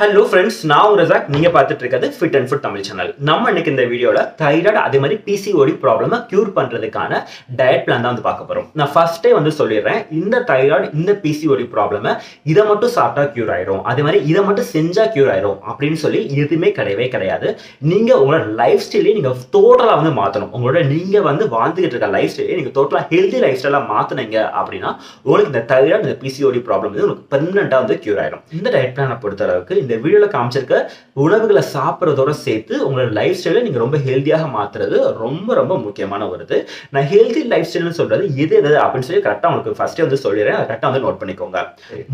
Hello friends, நான் உங்க Razak. நீங்க பார்த்துட்டு இருக்கிறது Fit and Food Tamil channel. நம்ம இன்னைக்கு இந்த வீடியோல தைராய்டு அதே மாதிரி PCOD ப்ராப்ளமை கியூர் பண்றதுக்கான டயட் பிளான் தான் வந்து பார்க்க போறோம். நான் ஃபர்ஸ்டே வந்து சொல்லிடுறேன், இந்த தைராய்டு இந்த PCOD ப்ராப்ளமை இதை மட்டும் சாப்பிட்டா கியூர் ஆயிடும், அதே மாதிரி இதை மட்டும் செஞ்சா கியூர் ஆயிடும் அப்படின்னு சொல்லி எதுவுமே கிடையவே கிடையாது. நீங்க உங்களோட லைஃப் ஸ்டைலே நீங்க டோட்டலா வந்து மாத்தணும். உங்களோட நீங்க வந்து வாழ்ந்துகிட்டு இருக்க லைஃப் ஸ்டைலே நீங்க டோட்டலா ஹெல்தி லைஃப் ஸ்டைலா மாத்தினீங்க அப்படின்னா உங்களுக்கு இந்த தைராய்டு இந்த PCOD ப்ராப்ளம் வந்து உங்களுக்கு பெர்மனண்டா வந்து கியூர் ஆயிடும். இந்த டயட் பிளானை பொறுத்த அளவுக்கு இந்த வீடியோல காமிச்சிருக்க உணவுகளை சாப்பிட்றதோட சேர்த்து உங்களோட லைஃப் ஸ்டைலை நீங்க ரொம்ப ஹெல்தியாக மாத்துறது ரொம்ப ரொம்ப முக்கியமான வருது. நான் ஹெல்தி லைஃப் ஸ்டைல்னு சொல்றது எது எது அப்படின்னு சொல்லி கரெக்டா உங்களுக்கு ஃபர்ஸ்டே வந்து சொல்லிடுறேன், கரெக்டா வந்து நோட் பண்ணிக்கோங்க.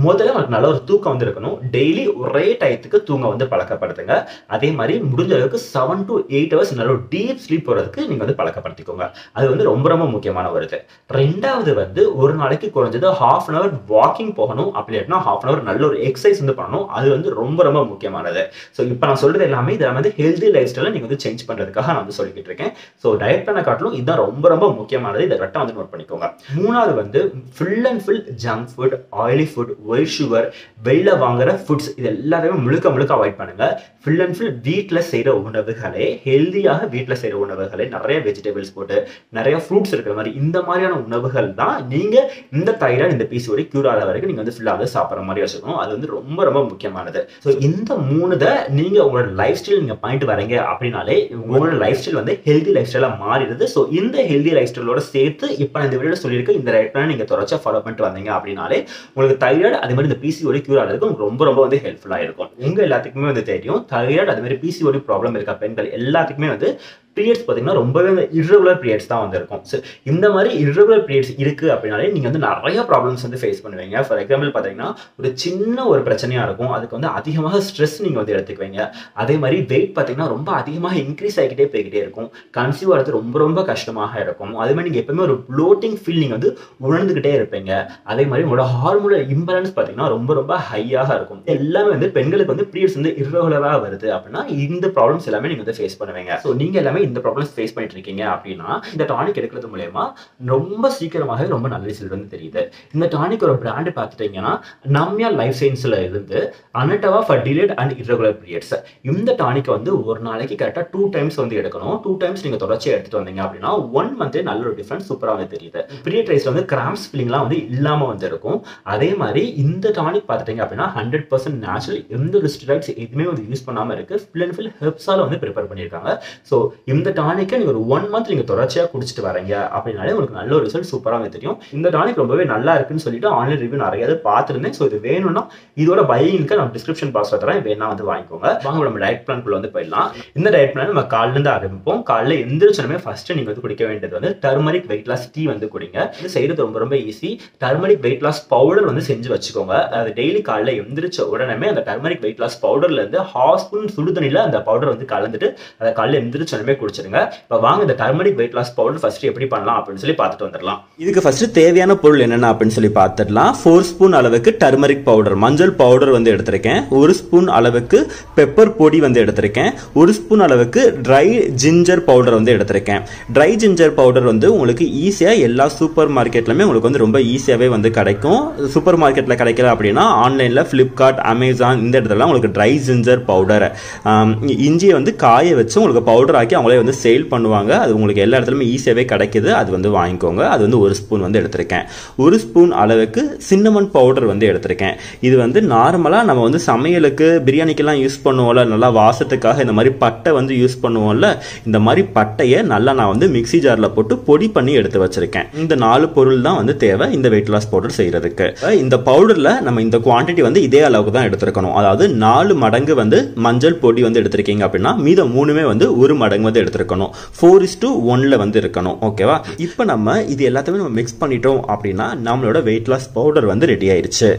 முதல்ல உங்களுக்கு நல்ல ஒரு தூக்கம் வந்து இருக்கணும். டெய்லி ஒரே டயத்துக்கு தூங்க வந்து பழக்கப்படுத்துங்க. அதே மாதிரி முடிஞ்ச அளவுக்கு 7 to 8 hours நல்ல ஒரு டீப் ஸ்லீப் போறதுக்கு நீங்க வந்து பழக்கப்படுத்திக்கோங்க. அது வந்து ரொம்ப ரொம்ப முக்கியமான வருது. ரெண்டாவது வந்து ஒரு நாளைக்கு குறைஞ்சது 1/2 hour வாக்கிங் போகணும், அப்படி இல்லைன்னா 1/2 hour நல்ல ஒரு எக்ஸசைஸ் வந்து பண்ணணும். அது வந்து ரொம்ப ரொம்ப முக்கியமானது. ஸோ இப்போ நான் சொல்றது எல்லாமே இதை வந்து ஹெல்தி லைஃப் ஸ்டைலை நீங்க வந்து சேஞ்ச் பண்றதுக்காக நான் வந்து சொல்லிக்கிட்டு இருக்கேன். ஸோ டயட் பிளானை காட்டிலும் இதுதான் ரொம்ப ரொம்ப முக்கியமானது. இதை கரெக்டாக வந்து நோட் பண்ணிக்கோங்க. மூணாவது வந்து full and full junk food, oily food, white sugar, வெளில வாங்குற ஃபுட்ஸ் இது எல்லாத்தையுமே முழுக்க முழுக்க அவாய்ட் பண்ணுங்க. ஃபுல் அண்ட் ஃபுல் வீட்டில் செய்கிற உணவுகளே, ஹெல்தியாக வீட்டில் செய்கிற உணவுகளே, நிறைய வெஜிடபிள்ஸ் போட்டு நிறைய ஃப்ரூட்ஸ் இருக்கிற மாதிரி இந்த மாதிரியான உணவுகள் தான் நீங்க இந்த தைராய்டு இந்த PCOD கியூர் ஆகிற வரைக்கும் நீங்க வந்து ஃபுல்லாக வந்து சாப்பிட்ற மாதிரி வச்சுக்கணும். அது வந்து ரொம்ப ரொம்ப முக்கியமானது. ஸோ இந்த மூணுதை நீங்க உங்களோட லைஃப் ஸ்டைல் நீங்க பாயிண்ட் வரீங்க அப்படின்னாலே உங்களோட லைஃப் ஸ்டைல் வந்து ஹெல்தி லைஃப் ஸ்டைலா மாறிடுது. ஸோ இந்த ஹெல்தி லைஃப் ஸ்டைலோட சேர்த்து இப்போ நான் இந்த வீடியோ சொல்லியிருக்க இந்த ரைட் பிளான் நீங்க தொடர்ச்சியா ஃபாலோ பண்ணிட்டு வந்தீங்க அப்படின்னாலே உங்களுக்கு தைராய்டு அதே மாதிரி இந்த PCOD கியூர் ஆகிறதுக்கு உங்களுக்கு ரொம்ப ரொம்ப வந்து ஹெல்ப்ஃபுல்லா இருக்கும். உங்க எல்லாத்துக்குமே வந்து தெரியும், தைராய்டு அதே மாதிரி PCOD ப்ராப்ளம் இருக்க பெண்கள் எல்லாத்துக்குமே வந்து பீரியட்ஸ் பார்த்தீங்கன்னா ரொம்பவே irregular பீரியட்ஸ் தான் வந்து இருக்கும். ஸோ இந்த மாதிரி irregular பீரியட்ஸ் இருக்கு அப்படின்னாலே நீங்க வந்து நிறைய ப்ராப்ளம்ஸ் வந்து ஃபேஸ் பண்ணுவீங்க. ஃபார் எக்ஸாம்பிள் பார்த்தீங்கன்னா ஒரு சின்ன ஒரு பிரச்சனையா இருக்கும், அதுக்கு வந்து அதிகமாக ஸ்ட்ரெஸ் நீங்க வந்து எடுத்துக்குவீங்க. அதே மாதிரி வெயிட் பார்த்தீங்கன்னா ரொம்ப அதிகமாக இன்க்ரீஸ் ஆகிக்கிட்டே போய்கிட்டே இருக்கும். கன்சீவ் ஆகிறது ரொம்ப ரொம்ப கஷ்டமாக இருக்கும். அதே மாதிரி நீங்க எப்பவுமே ஒரு ப்ளோட்டிங் ஃபீல் நீங்க வந்து உணர்ந்துகிட்டே இருப்பீங்க. அதே மாதிரி உங்களோட ஹார்மோனல் இம்பேலன்ஸ் பார்த்தீங்கன்னா ரொம்ப ரொம்ப ஹையாக இருக்கும். எல்லாமே வந்து பெண்களுக்கு வந்து பீரியட்ஸ் வந்து irregular-ஆ வருது அப்படின்னா இந்த ப்ராப்ளம்ஸ் எல்லாமே நீங்க வந்து ஃபேஸ் பண்ணுவீங்க. ஸோ நீங்க எல்லாமே இந்த ப்ராப்ளம்ஸ் ஃபேஸ் பண்ணிட்டு இருக்கீங்க அப்படின்னா இந்த டானிக் எடுக்கிறது மூலமா ரொம்ப சீக்கிரமாகவே ரொம்ப நல்ல ரிசல்ட் வந்து தெரியுது. இந்த டானிக் ஒரு பிராண்ட் பார்த்துட்டீங்கன்னா Namyaa லைஃப் சயின்ஸ்ல இருந்து Anartava for delayed and irregular periods. இந்த டானிக் வந்து ஒரு நாளைக்கு கரெக்டாக 2 times வந்து எடுக்கணும். 2 times நீங்க தொடர்ச்சியாக எடுத்துட்டு வந்தீங்க அப்படின்னா 1 month நல்ல ஒரு டிஃபரன்ஸ் சூப்பராக வந்து தெரியுது. பீரியட் ரைஸ்ல வந்து கிராம்ஸ் ஃபீலிங்லாம் வந்து இல்லாம வந்து இருக்கும். அதே மாதிரி இந்த டானிக் பார்த்துட்டீங்க அப்படின்னா 100% நேச்சுரல், எந்த ஸ்டெராய்ட்ஸ் எதுவுமே வந்து யூஸ் பண்ணாம இருக்கு. ஃபுல் அண்ட் ஃபுல் ஹெர்ப்ஸால வந்து ப்ரிப்பேர் பண்ணியிருக்காங்க. ஸோ இந்த டானிக்கை நீங்க ஒரு 1 month நீங்க தொடர்ச்சியாக குடிச்சிட்டு வரீங்க அப்படின்னாலே உங்களுக்கு நல்ல ஒரு ரிசல்ட் சூப்பராக தெரியும். இந்த டானிக் ரொம்பவே நல்லா இருக்குன்னு சொல்லிட்டு ஆன்லைன் ரிவ்யூ நிறைய பார்த்துருந்தேன். ஸோ இது வேணும்னா இதோட பையிங்க்கு நான் டிஸ்கிரிப்ஷன் பாக்ஸ்ல தரேன், வேணா வந்து வாங்கிக்கோங்க. வாங்க நம்ம டயட் பிளான்குள்ள வந்து போயிடலாம். இந்த டயட் பிளான் நம்ம காலையில இருந்து ஆரம்பிப்போம். காலையில எந்திரிச்சோமே ஃபர்ஸ்ட் நீங்க வந்து குடிக்க வேண்டியது வந்து டர்மரிக் வெயிட் லாஸ் டீ வந்து குடிங்க. இது செய்யறது ரொம்ப ரொம்ப easy. Turmeric weight loss powder வந்து செஞ்சு வச்சுக்கோங்க. அது டெய்லி காலையில எந்திரிச்ச உடனே அந்த டர்மரிக் வெயிட் லாஸ் பவுடர்ல இருந்து 1/2 ஸ்பூன் சுடுதண்ணில அந்த பவுடர் வந்து கலந்துட்டு அதை காலையில எந்திரிச்ச உடனே குடிச்சிருங்க. இப்போ வாங்க இந்த turmeric weight loss powder first எப்படி பண்ணலாம் அப்படின்னு சொல்லி பார்த்துட்டு வந்துடலாம். இதுக்கு ஃபர்ஸ்ட் தேவையான பொருள் என்னென்ன அப்படின்னு சொல்லி பார்த்துடலாம். 4 ஸ்பூன் அளவுக்கு டர்மரிக் பவுடர், மஞ்சள் பவுடர் வந்து எடுத்திருக்கேன். 1 ஸ்பூன் அளவுக்கு பெப்பர் பொடி வந்து எடுத்திருக்கேன். 1 ஸ்பூன் அளவுக்கு ட்ரை ஜிஞ்சர் பவுடர் வந்து எடுத்திருக்கேன். ட்ரை ஜிஞ்சர் பவுடர் வந்து உங்களுக்கு ஈஸியா எல்லா சூப்பர் மார்க்கெட்லயுமே உங்களுக்கு வந்து ரொம்ப ஈஸியாவே வந்து கிடைக்கும். சூப்பர் மார்க்கெட்ல கிடைக்கல அப்படின்னா ஆன்லைன்ல Flipkart, Amazon இந்த இடத்துல உங்களுக்கு ட்ரை ஜிஞ்சர் பவுடர், இஞ்சியை வந்து காய வச்சு உங்களுக்கு பவுடர் ஆக்கி அவங்களே வந்து சேல் பண்ணுவாங்க. அது உங்களுக்கு எல்லா இடத்துலயுமே ஈஸியாவே கிடைக்குது. அது வந்து வாங்கிக்கோங்க. அது வந்து 1 ஸ்பூன் வந்து எடுத்திருக்கேன். 1 ஸ்பூன் அளவுக்கு சின்னமன் பவுடர் வந்து எடுத்திருக்கேன். இது வந்து நார்மலா நம்ம வந்து சமையலுக்கு பிரியாணிக்கெல்லாம் யூஸ் பண்ணுவோம்ல, நல்லா வாசத்துக்காக இந்த மாதிரி பட்டை வந்து யூஸ் பண்ணுவோம்ல, இந்த மாதிரி பட்டையை நல்லா நான் வந்து மிக்ஸி ஜார்ல போட்டு பொடி பண்ணி எடுத்து வச்சிருக்கேன். இந்த 4 பொருள் தான் வந்து தேவை இந்த வெயிட் லாஸ் பவுடர் செய்யறதுக்கு. இந்த பவுடர்ல நம்ம இந்த குவான்டிட்டி வந்து இதே அளவுக்கு தான் எடுத்துருக்கணும். அதாவது 4 மடங்கு வந்து மஞ்சள் பொடி வந்து எடுத்திருக்கீங்க அப்படின்னா மீதம் 3மே வந்து 1 மடங்கு வந்து எடுத்திருக்கணும். 4:1 வந்து இருக்கணும். ஓகேவா? இப்போ நம்ம இது எல்லாத்தையுமே நம்ம மிக்ஸ் பண்ணிட்டோம் அப்படின்னா நம்மளோட வெயிட் லாஸ் பவுடர் வந்து ரெடி ஆயிடுச்சு.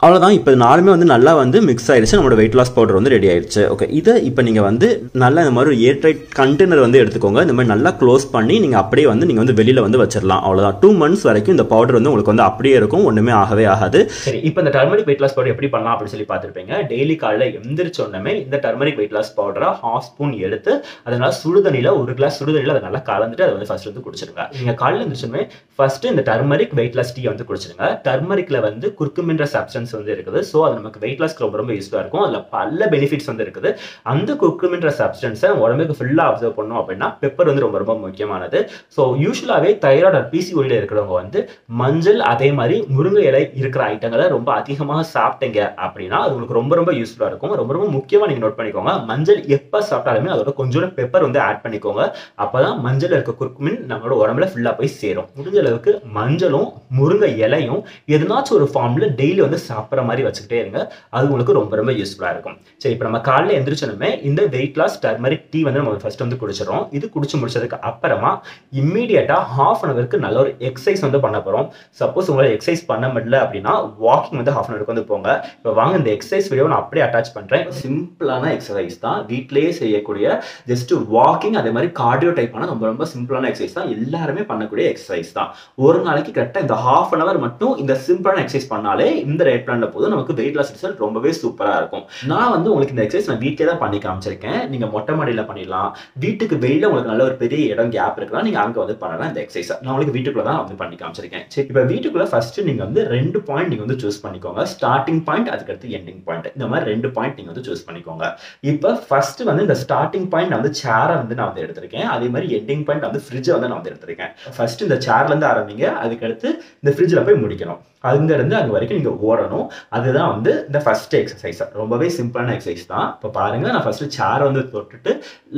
அவ்வளோதான். இப்போ நாலுமே வந்து நல்லா வந்து மிக்ஸ் ஆயிடுச்சு. நம்மளோட வெயிட் லாஸ் பவுடர் வந்து ரெடி ஆயிடுச்சு. ஓகே, இதை இப்போ நீங்கள் வந்து நல்லா இந்த மாதிரி ஒரு ஏர்டைட் கண்டெய்னர் வந்து எடுத்துக்கோங்க. இந்த மாதிரி நல்லா க்ளோஸ் பண்ணி நீங்கள் அப்படியே வந்து நீங்கள் வந்து வெளியில் வந்து வச்சிடலாம். அவ்வளோதான். 2 months வரைக்கும் இந்த பவுடர் வந்து உங்களுக்கு வந்து அப்படியே இருக்கும், ஒன்றுமே ஆகவே ஆகாது. சரி, இப்போ இந்த டர்மரிக் வெயிட் லாஸ் பவுடர் எப்படி பண்ணலாம் அப்படின்னு சொல்லி பார்த்துருப்பீங்க. டெய்லி காலையில் எந்திரிச்ச உடனே இந்த டர்மரிக் வெயிட் லாஸ் பவுடரை 1/2 ஸ்பூன் எடுத்து அதனால சுடுதண்ணியில் 1 கிளாஸ் சுடுதண்ணியில் அதை நல்லா கலந்துட்டு அதை வந்து ஃபர்ஸ்ட் வந்து குடிச்சிருங்க. நீங்கள் காலையில் எந்திரிச்சோமே ஃபர்ஸ்ட் இந்த டர்மரிக் வெயிட் லாஸ் டீ வந்து குடிச்சிருங்க. டர்மரிக்ல வந்து குர்குமின்ற சப்ஸ்டன்ஸ் வந்து இருக்குது. ஸோ அது நமக்கு வெயிட் லாஸ்க்கு ரொம்ப யூஸ்ஃபுல்லாக இருக்கும். அதில் பல பெனிஃபிட்ஸ் வந்து இருக்குது. அந்த குர்குமின்ற சப்ஸ்டன்ஸை உடம்புக்கு ஃபுல்லாக அப்சர்வ் பண்ணணும் அப்படின்னா பெப்பர் வந்து ரொம்ப ரொம்ப முக்கியமானது. ஸோ யூஸ்வலாகவே தைராய்டு பிசிஓடியில் இருக்கிறவங்க வந்து மஞ்சள் அதே மாதிரி முருங்கை இலை இருக்கிற ஐட்டங்களை ரொம்ப அதிகமாக சாப்பிட்டீங்க அப்படின்னா அது உங்களுக்கு ரொம்ப ரொம்ப யூஸ்ஃபுல்லாக இருக்கும். ரொம்ப ரொம்ப முக்கியமாக நீங்கள் நோட் பண்ணிக்கோங்க, மஞ்சள் எப்போ சாப்பிட்டாலுமே அதோட கொஞ்சோட பெப்பர் வந்து ஆட் பண்ணிக்கோங்க. அப்போதான் மஞ்சள் இருக்க குர்குமின் நம்மளோட உடம்புல ஃபுல்லாக போய் சேரும். முடிஞ்ச அளவுக்கு மஞ்சளும் முருங்கை இலையும் எதனாச்சும் ஒரு ஃபார்ம்ல டெய்லி வந்து சாப்பிட்ற மாதிரி வச்சுக்கிட்டே இருங்க. அது உங்களுக்கு ரொம்ப ரொம்ப யூஸ்ஃபுல்லாக இருக்கும். சரி, இப்போ நம்ம காலையில் எந்திரிச்சோமே இந்த வெயிட் லாஸ் டர்மரிக் டீ வந்து நம்ம ஃபர்ஸ்ட் வந்து குடிச்சிடறோம். இது குடிச்சு முடிச்சதுக்கு அப்புறமா இம்மீடியட்டா ½ an hour நல்ல ஒரு எக்ஸசைஸ் வந்து பண்ண போறோம். சப்போஸ் உங்களால எக்ஸசைஸ் பண்ண முடியல அப்படின்னா வாக்கிங் வந்து ½ an hour வந்து போங்க. இப்போ வாங்க இந்த எக்ஸசைஸ் வீடியோ நான் அப்படியே அட்டாச் பண்றேன். சிம்பிளான எக்ஸசைஸ் தான், வீட்டிலேயே செய்யக்கூடிய ஜஸ்ட் வாக்கிங் அதே மாதிரி கார்டியோ டைப்பான ரொம்ப ரொம்ப சிம்பிளான எக்ஸசைஸ் தான், எல்லாருமே பண்ணக்கூடிய எக்ஸசைஸ் தான். ஒரு நாளைக்கு கரெக்டாக இந்த ½ an hour மட்டும் இந்த சிம்பிளான எக்ஸசைஸ் பண்ணாலே இந்த ரேட் பிளான்ல போதும் நமக்கு வெயிட் லாஸ் ரிசல்ட் ரொம்பவே சூப்பராக இருக்கும். நான் வந்து உங்களுக்கு இந்த எக்ஸசைஸ் நான் வீட்டிலே தான் பண்ணி காமிச்சிருக்கேன். நீங்க மொட்டை மாடியில் பண்ணிடலாம், வீட்டுக்கு வெளியில உங்களுக்கு நல்ல ஒரு பெரிய இடம் கேப் இருக்கலாம், நீங்க அங்க வந்து பண்ணலாம் இந்த எக்ஸசைஸ். நான் உங்களுக்கு வீட்டுக்குள்ள தான் வந்து பண்ணி காமிச்சிருக்கேன். சரி, இப்போ வீட்டுக்குள்ள ஃபர்ஸ்ட் நீங்க வந்து 2 பாயிண்ட் நீங்க வந்து சூஸ் பண்ணிக்கோங்க. ஸ்டார்டிங் பாயிண்ட், அதுக்கடுத்து எண்டிங் பாயிண்ட். இந்த மாதிரி 2 பாயிண்ட் நீங்க வந்து சூஸ் பண்ணிக்கோங்க. இப்போ ஃபர்ஸ்ட் வந்து இந்த ஸ்டார்டிங் பாயிண்ட் வந்து சேரை வந்து நான் வந்து எடுத்திருக்கேன். அதே மாதிரி எண்டிங் பாயிண்ட் வந்து ஃப்ரிட்ஜை வந்து நான் வந்து எடுத்திருக்கேன். ஃபர்ஸ்ட் இந்த சேர்ல இருந்து ஆரம்பிங்க, அதுக்கடுத்து இந்த ஃப்ரிட்ஜில் போய் முடிக்கணும். அங்க இருந்து அங்க வரைக்கும் நீங்க ஓடணும். அதுதான் வந்து இந்த ஃபர்ஸ்ட் எக்ஸசைஸ். ரொம்பவே சிம்பிளான எக்ஸசைஸ் தான். இப்போ பாருங்க, நான் ஃபர்ஸ்ட் சேரை வந்து தொட்டுட்டு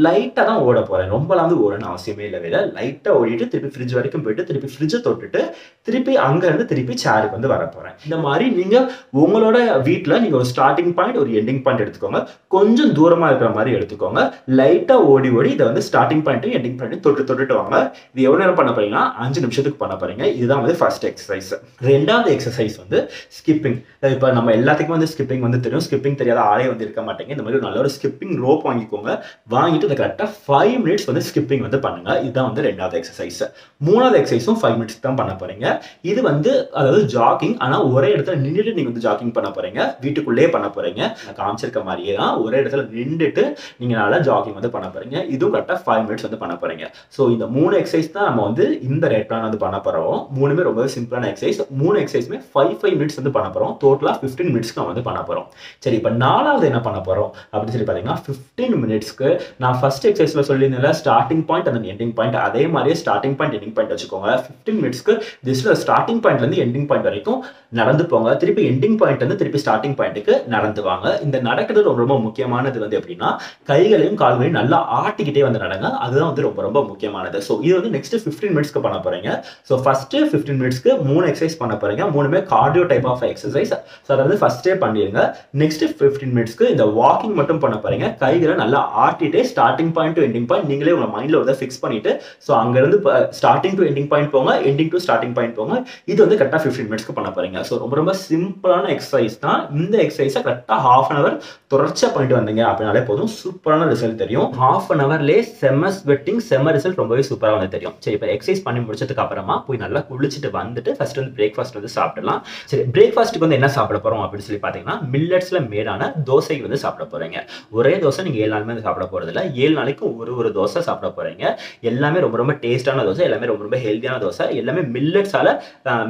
லைட்டா தான் ஓட போறேன். ரொம்பலாம் வந்து ஓடணும் அவசியமே இல்லை. லைட்டா ஓடிட்டு திருப்பி ஃப்ரிட்ஜ் வரைக்கும் போயிட்டு திருப்பி ஃப்ரிட்ஜை தொட்டுட்டு திருப்பி அங்க இருந்து திருப்பி சேருக்கு வந்து வர போறேன். இந்த மாதிரி நீங்க உங்களோட வீட்டில் நீங்க ஒரு ஸ்டார்டிங் பாயிண்ட் ஒரு எண்டிங் பாயிண்ட் எடுத்துக்கோங்க. கொஞ்சம் தூரமா இருக்கிற மாதிரி எடுத்துக்கோங்க. லைட்டா ஓடி ஓடி இதை வந்து ஸ்டார்டிங் பாயிண்ட் எண்டிங் பாயிண்ட் தொட்டுட்டு வாங்க. இது எவ்வளவு நேரம் பண்ண போறீங்கன்னா 5 நிமிஷத்துக்கு பண்ண போறீங்க. இதுதான் வந்து ஃபர்ஸ்ட் எக்ஸசைஸ். ரெண்டாவது எக்ஸசைஸ் வந்து ஸ்கிப்பிங். இப்போ நம்ம எல்லாத்துக்கும் வந்து ஸ்கிப்பிங் வந்து தெரியும். ஸ்கிப்பிங் தெரியாத ஆளே வந்து இருக்க மாட்டேங்க. இந்த மாதிரி நல்ல ஒரு ஸ்கிப்பிங் ரோப் வாங்கிக்கோங்க. வாங்கிட்டு அதை கரெக்டாக 5 மினிட்ஸ் வந்து ஸ்கிப்பிங் வந்து பண்ணுங்க. இதுதான் வந்து ரெண்டாவது எக்ஸசைஸ். மூணாவது எக்ஸசைஸும் 5 மினிட்ஸ் தான் பண்ண போறீங்க. இது வந்து அதாவது ஜாகிங், ஆனால் ஒரே இடத்துல நின்றுட்டு நீங்க வந்து ஜாகிங் பண்ண போறீங்க. வீட்டுக்குள்ளேயே பண்ண போறீங்க. நான் காமிச்சிருக்க மாதிரியே தான் ஒரே இடத்துல நின்றுட்டு நீங்க நல்லா ஜாகிங் வந்து பண்ண போறீங்க. இதுவும் கரெக்டாக 5 மினிட்ஸ் வந்து பண்ண போறீங்க. ஸோ இந்த 3 எக்ஸசைஸ் தான் நம்ம வந்து இந்த ரேட் பிளான் வந்து பண்ண போறோம். மூணுமே ரொம்பவே சிம்பிளான எக்ஸசைஸ். 3 எக்ஸசைஸுமே 5 மினிட்ஸ் வந்து பண்ண போறோம். டோட்டலா 15 மினிட்ஸ்க்கு நம்ம வந்து பண்ண போறோம். சரி, இப்போ நாலாவது என்ன பண்ண போறோம் அப்படின்னு சொல்லி பாத்தீங்கன்னா 15 மினிட்ஸ்க்கு நான் ஃபர்ஸ்ட் எக்ஸசைஸ்ல சொல்லியிருந்தேன் starting point and ending point, அதே மாதிரியே ஸ்டார்டிங் பாயிண்ட் எண்டிங் பாயிண்ட் வச்சுக்கோங்க. 15 மினிட்ஸ்க்கு ஜஸ்ட் ஸ்டார்டிங் பாயிண்ட்ல இருந்து எண்டிங் பாயிண்ட் வரைக்கும் நடந்து போங்க. திருப்பி எண்டிங் பாயிண்ட் வந்து திருப்பி ஸ்டார்டிங் பாயிண்ட்டுக்கு நடந்து வாங்க. இந்த நடக்கிறது ரொம்ப ரொம்ப முக்கியமானது வந்து எப்படின்னா கைகளையும் கால்களையும் நல்லா ஆட்டிக்கிட்டே வந்து நடங்க. அதுதான் வந்து ரொம்ப ரொம்ப முக்கியமானது. ஸோ இது வந்து நெக்ஸ்ட் 15 மினிட்ஸ்க்கு பண்ண போறீங்க. ஸோ ஃபர்ஸ்ட் 15 மினிட்ஸ்க்கு 3 எக்ஸசைஸ் பண்ண போறீங்க. மூணுமே cardio type of exercise. So அதை வந்து ஃபர்ஸ்டே பண்ணிடுங்க. நெக்ஸ்ட் 15 மினிட்ஸ்க்கு இந்த வாக்கிங் மட்டும் பண்ண போறீங்க. கைகளை நல்லா ஆட்டிட்டே starting point to ending point நீங்களே உங்க மைண்ட்ல வந்து ஃபிக்ஸ் பண்ணிட்டு ஸோ அங்கிருந்து ஸ்டார்டிங் டு எண்டிங் பாயிண்ட் போங்க, எண்டிங் டு ஸ்டார்டிங் பாயிண்ட் போங்க. இது வந்து கரெக்டாக 15 மினிட்ஸ்க்கு பண்ண போறீங்க. ஸோ ரொம்ப ரொம்ப சிம்பிளான எக்ஸசைஸ் தான். இந்த எக்ஸசைஸை கரெக்டாக ½ an hour தொடர்ச்சியாக பண்ணிட்டு வந்தீங்க அப்படின்னாலே போதும், சூப்பரான ரிசல்ட் தெரியும். ½ an hourலேயே செம்ம ஸ்வெட்டிங், செம்ம ரிசல்ட் ரொம்பவே சூப்பராக வந்து தெரியும். சரி, இப்போ எக்ஸசைஸ் பண்ணி முடிச்சதுக்கு அப்புறமா போய் நல்லா குளிச்சுட்டு வந்துட்டு ஃபர்ஸ்ட் வந்து பிரேக்ஃபாஸ்ட் வந்து சாப்பிடலாம். சரி, பிரேக்ஃபாஸ்ட்டுக்கு வந்து என்ன சாப்பிட போறோம் அப்படின்னு சொல்லி பார்த்தீங்கன்னா மில்லட்ஸ்ல மேடான தோசை வந்து சாப்பிட போறீங்க. ஒரே தோசை நீங்க 7 நாளுமே சாப்பிட போறது இல்லை. 7 நாளைக்கு ஒரு தோசை சாப்பிட போறீங்க. எல்லாமே ரொம்ப ரொம்ப டேஸ்டான தோசை, எல்லாமே ரொம்ப ரொம்ப ஹெல்தியான தோசை, எல்லாமே மில்லட்ஸால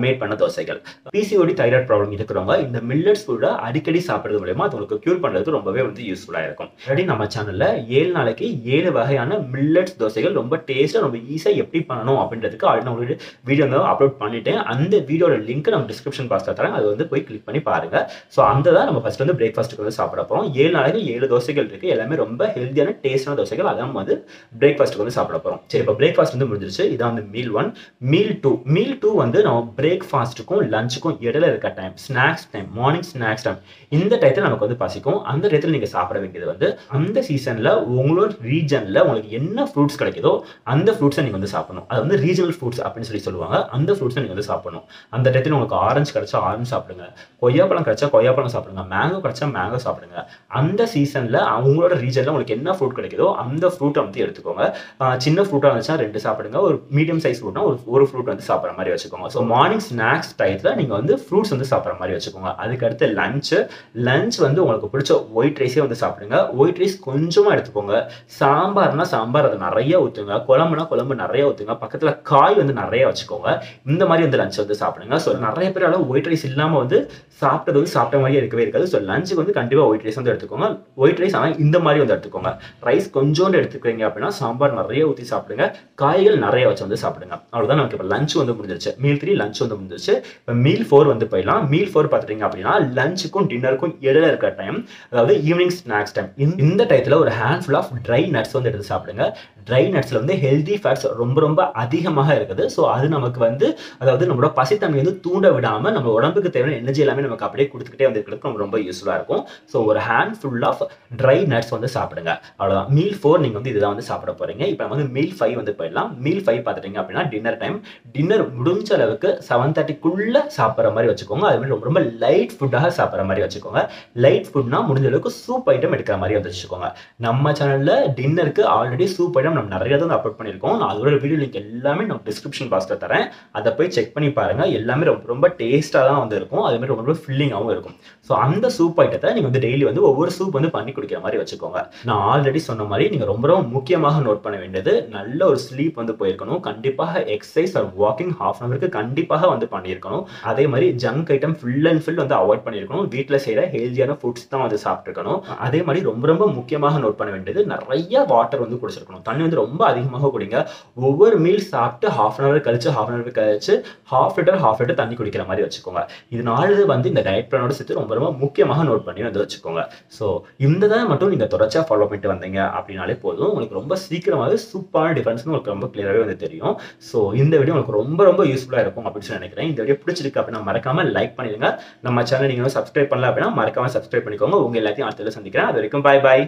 மேட் பண்ண தோசைகள். பிசிஓடி தைராய்டு ப்ராப்ளம் இருக்கிறவங்க இந்த மில்லட்ஸ் கூட அடிக்கடி சாப்பிடுறது மூலமா அது உங்களுக்கு கியூர் பண்றதுக்கு ரொம்பவே வந்து யூஸ்ஃபுல்லா இருக்கும். ஆல்ரெடி நம்ம சேனல்ல 7 நாளைக்கு 7 வகையான மில்லட்ஸ் தோசைகள் ரொம்ப டேஸ்டா ரொம்ப ஈஸியா எப்படி பண்ணணும் அப்படின்றதுக்கு ஆல்ரெடி உங்களுக்கு வீடியோ அப்லோட் பண்ணிட்டேன். அந்த வீடியோட லிங்க் நம்ம டிஸ்கிரிப்ஷன் பாக்ஸ்ல தரேன். அது வந்து போய் கிளிக் பண்ணி பாருங்க. ஸோ அந்த தான் நம்ம ஃபர்ஸ்ட் வந்து பிரேக்ஃபாஸ்ட்டுக்கு வந்து சாப்பிட போறோம். 7 நாளைக்கு 7 தோசைகள் இருக்கு. எல்லாமே ரொம்ப ஹெல்தியான டேஸ்டான தோசைகள். அதான் வந்து பிரேக்ஃபாஸ்ட்டுக்கு வந்து சாப்பிட போறோம். சரி, இப்போ பிரேக்ஃபாஸ்ட் வந்து முடிஞ்சிருச்சு. இதான் வந்து மீல் 1. மீல் 2. மீல் 2 வந்து நம்ம பிரேக்ஃபாஸ்ட்டுக்கும் லஞ்சுக்கும் இடையில இருக்க time, snacks time, morning snacks time. இந்த டைத்துல நமக்கு வந்து பசிக்கும். அந்த டைத்துல நீங்க சாப்பிட வேண்டியது வந்து அந்த சீசன்ல உங்களோட ரீஜன்ல உங்களுக்கு என்ன ஃப்ரூட்ஸ் கிடைக்குதோ அந்த ஃப்ரூட்ஸை நீங்க வந்து சாப்பிடணும். அது வந்து ரீஜனல் ஃப்ரூட்ஸ் அப்படின்னு சொல்லி சொல்லுவாங்க. அந்த ஃப்ரூட்ஸை நீங்க வந்து சாப்பிடணும். அந்த டைத்துல உங்களுக்கு ஆரஞ்சு கிடைச்சா ஆரஞ்சு சாப்பிடுங்க, கொய்யாப்பழம் கிடைச்சா கொய்யாப்பழம் சாப்பிடுங்க, மேங்கோ கிடைச்சா மேங்கோ சாப்பிடுங்க. அந்த சீசன்ல உங்களோட ரீஜன்ல உங்களுக்கு என்ன ஃப்ரூட் கிடைக்குதோ அந்த ஃப்ரூட்டை வந்து எடுத்துக்கோங்க. சின்ன ஃப்ரூட்டா இருந்துச்சுன்னா 2 சாப்பிடுங்க. ஒரு மீடியம் சைஸ் ஃப்ரூட்னா ஒரு ஃப்ரூட் வந்து சாப்பிட்ற மாதிரி வச்சுக்கோங்க. ஸோ மார்னிங் ஸ்நாக்ஸ் டயத்துல நீங்க வந்து ஃப்ரூட்ஸ் வந்து சாப்பிட்ற மாதிரி வச்சுக்கோங்க. அதுக்கு அடுத்து லஞ்ச் வந்து உங்களுக்கு பிடிச்ச ஒயிட் ரைஸே வந்து சாப்பிடுங்க. ஒயிட் ரைஸ் கொஞ்சமா எடுத்துக்கோங்க. சாம்பார்னா சாம்பார் அதை நிறைய ஊற்றுங்க. குழம்புனா குழம்பு நிறைய ஊற்றுங்க. பக்கத்தில் காய் வந்து நிறைய வச்சுக்கோங்க. இந்த மாதிரி வந்து லஞ்ச் வந்து சாப்பிடுங்க. ஸோ நிறைய பேரால ஒயிட் ரைஸ் இல்லாமல் வந்து சாப்பிட்டது வந்து சாப்பிட்ட மாதிரியே இருக்கவே இருக்காது. ஸோ லஞ்சுக்கு வந்து கண்டிப்பாக ஒயிட் ரைஸ் வந்து எடுத்துக்கோங்க. ஒயிட் ரைஸ் ஆனால் இந்த மாதிரி வந்து எடுத்துக்கோங்க. ரைஸ் கொஞ்சோண்டு எடுத்துக்கிறீங்க அப்படின்னா சாம்பார் நிறைய ஊற்றி சாப்பிடுங்க. காய்கள் நிறைய வச்சு வந்து சாப்பிடுங்க. அவ்வளோதான். நமக்கு இப்போ லஞ்ச் வந்து முடிஞ்சிருச்சு. மீல் 3 லஞ்ச் வந்து முடிஞ்சிருச்சு. இப்போ மீல் 4 வந்து போயிடலாம். மீல் 4 பார்த்துட்டீங்க அப்படின்னா லஞ்சுக்கும் டின்னருக்கும் இடையில இருக்கிற டைம், அதாவது ஈவினிங் ஸ்நாக்ஸ் டைம். இந்த டயத்தில் ஒரு ஹேண்ட்ஃபுல் ஆஃப் ட்ரை நட்ஸ் வந்து எடுத்து சாப்பிடுங்க. ட்ரை நட்ஸ்ல வந்து ஹெல்தி ஃபேட்ஸ் ரொம்ப ரொம்ப அதிகமாக இருக்குது. ஸோ அது நமக்கு வந்து அதாவது நம்மளோட பசித்தன்மை வந்து தூண்ட விடாம நம்ம உடம்புக்கு தேவையான எனர்ஜி எல்லாமே நமக்கு அப்படியே கொடுத்துக்கிட்டே வந்து இருக்கிறதுக்கு ரொம்ப யூஸ்ஃபுல்லா இருக்கும். ஸோ ஒரு ஹேண்ட்ஃபுல் ஆஃப் ட்ரை நட்ஸ் வந்து சாப்பிடுங்க. அவ்வளோதான். மீல் 4 நீங்க வந்து இதுதான் வந்து சாப்பிட போறீங்க. இப்போ நம்ம வந்து மீல் 5 வந்து போயிடலாம். மீல் 5 பார்த்துட்டீங்க அப்படின்னா டின்னர் டைம். டின்னர் முடிஞ்ச அளவுக்கு 7:30க்குள்ள சாப்பிட்ற மாதிரி வச்சுக்கோங்க. அது மாதிரி ரொம்ப ரொம்ப லைட் ஃபுட்டாக சாப்பிட்ற மாதிரி வச்சுக்கோங்க. லைட் ஃபுட்னா முடிஞ்ச அளவுக்கு சூப் ஐட்டம் எடுக்கிற மாதிரி வந்து வச்சுக்கோங்க. நம்ம சேனல்ல டின்னருக்கு ஆல்ரெடி சூப் ஐட்டம் நம்ம நிறைய தான் அப்லோட் பண்ணியிருக்கோம். நான் அதோட வீடியோ லிங்க் எல்லாமே நான் டிஸ்கிரிப்ஷன் பாக்ஸ்ல தரேன். அதை போய் செக் பண்ணி பாருங்க. எல்லாமே ரொம்ப ரொம்ப டேஸ்டா தான் வந்து இருக்கும். அதே மாதிரி ரொம்ப ரொம்ப ஃபில்லிங்காகவும் இருக்கும். ஸோ அந்த சூப் ஐட்டத்தை நீங்க வந்து டெய்லி வந்து ஒவ்வொரு சூப் வந்து பண்ணி குடிக்கிற மாதிரி வச்சுக்கோங்க. நான் ஆல்ரெடி சொன்ன மாதிரி நீங்க ரொம்ப ரொம்ப முக்கியமாக நோட் பண்ண வேண்டியது, நல்ல ஒரு ஸ்லீப் வந்து போயிருக்கணும். கண்டிப்பாக exercise are walking half an அவருக்கு கண்டிப்பாக வந்து பண்ணியிருக்கணும். அதே மாதிரி junk item full and full வந்து அவாய்ட் பண்ணியிருக்கணும். வீட்டில் செய்யற ஹெல்தியான ஃபுட்ஸ் தான் வந்து சாப்பிட்டுருக்கணும். அதே மாதிரி ரொம்ப ரொம்ப முக்கியமாக நோட் பண்ண வேண்டியது, நிறைய வாட்டர் வந்து குடிச்சிருக்கணும். தண்ணி வந்து ரொம்ப அதிகமாக குடிங்க. ஒவ்வொரு மீல் சாப்பிட்டு ஹாஃப் அன் அவர் கழிச்சு ஹாஃப் லிட்டர் தண்ணி குடிக்கிற மாதிரி வச்சுக்கோங்க. இதனால வந்து இந்த டயட் பிளானோட சேர்த்து ரொம்ப ரொம்ப முக்கியமாக நோட் பண்ணி வந்து வச்சுக்கோங்க. ஸோ இந்த தான் மட்டும் நீங்க தொடர்ச்சியா ஃபாலோ பண்ணிட்டு வந்தீங்க அப்படின்னாலே போதும். உங்களுக்கு ரொம்ப சீக்கிரமாகவே சூப்பரான டிஃபரன்ஸ் உங்களுக்கு ரொம்ப கிளியராகவே வந்து தெரியும். ஸோ இந்த வீடியோ உங்களுக்கு ரொம்ப ரொம்ப யூஸ்ஃபுல்லா இருக்கும் அப்படின்னு சொல்லி நினைக்கிறேன். இந்த வீடியோ பிடிச்சிருக்கு அப்படின்னா மறக்காம லைக் பண்ணிடுங்க. நம்ம சேனல் நீங்க சப்ஸ்கிரைப் பண்ணல அப்படின்னா மறக்காம சப்ஸ்கிரைப் பண்ணிக்கோங்க. உங்க எல்லாத்தையும் அடுத்த சந்திக்கிறேன். அது வரைக்கும் பாய் பாய்.